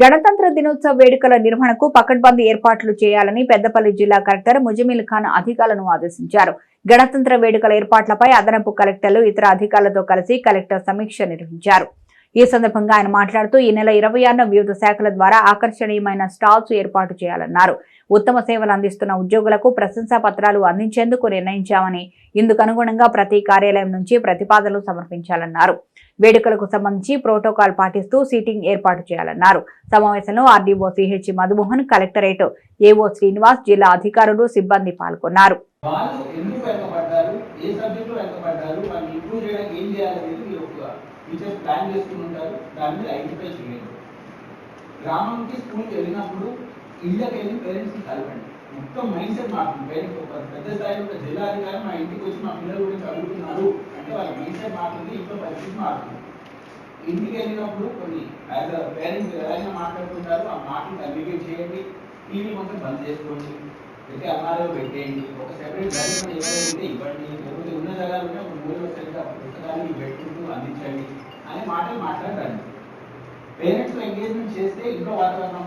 గణతంత్ర దినోత్సవ వేడుకల నిర్వహణకు పకడ్బందీ ఏర్పాట్లు చేయాలని పెద్దపల్లి జిల్లా కలెక్టర్ ముజమిల్ ఖాన్ అధికారులను ఆదేశించారు. గణతంత్ర వేడుకల ఏర్పాట్లపై అదనపు కలెక్టర్లు ఇతర అధికారులతో కలిసి కలెక్టర్ సమీక్ష నిర్వహించారు. ఈ సందర్భంగా ఆయన మాట్లాడుతూ ఈ నెల 26న వివిధ శాఖల ద్వారా ఆకర్షణీయమైన స్టాల్స్ ఏర్పాటు చేయాలన్నారు. ఉత్తమ సేవలు అందిస్తున్న ఉద్యోగులకు ప్రశంసా పత్రాలు అందించేందుకు నిర్ణయించామని, ఇందుకు అనుగుణంగా ప్రతి కార్యాలయం నుంచి ప్రతిపాదనలు సమర్పించాలన్నారు. వేడుకలకు సంబంధించి ప్రోటోకాల్ పాటిస్తూ సీటింగ్ ఏర్పాటు చేయాలన్నారు. సమావేశంలో RDO CH Madhumohan, collectorate AO Srinivas, జిల్లా అధికారులు, సిబ్బంది పాల్గొన్నారు. ఇళ్ళకి వెళ్ళి పేరెంట్స్ని కలపండి. మొత్తం మైండ్ సెట్ మారుతుంది. పేరెంట్స్ ఒక పెద్ద స్థాయిలో ఒక జిల్లా అధికారి మా ఇంటికి వచ్చి మా పిల్లలు కూడా చదువుతున్నారు అంటే వాళ్ళ మైండ్ సెట్ మారుతుంది, ఇంట్లో పరిస్థితి మారుతుంది. ఇంటికి వెళ్ళినప్పుడు కొన్ని యాజ్ అ పేరెంట్స్ ఎవరైనా మాట్లాడుతుంటారు, ఆ మాటలు కమ్యూనికేట్ చేయండి. టీవీ మొత్తం బంద్ చేసుకోండి, అయితే అమ్మాయిలో పెట్టేయండి. ఒక సెపరేట్ గది ఎవరైతే ఇవ్వండి, లేకపోతే ఉన్న జగాలునే ఒక మూడు సరిగ్గా పుస్తకాన్ని పెట్టుకుంటూ అందించండి అనే మాటలు మాట్లాడండి. పేరెంట్స్ ఎంగేజ్మెంట్ చేస్తే ఇంట్లో వాతావరణం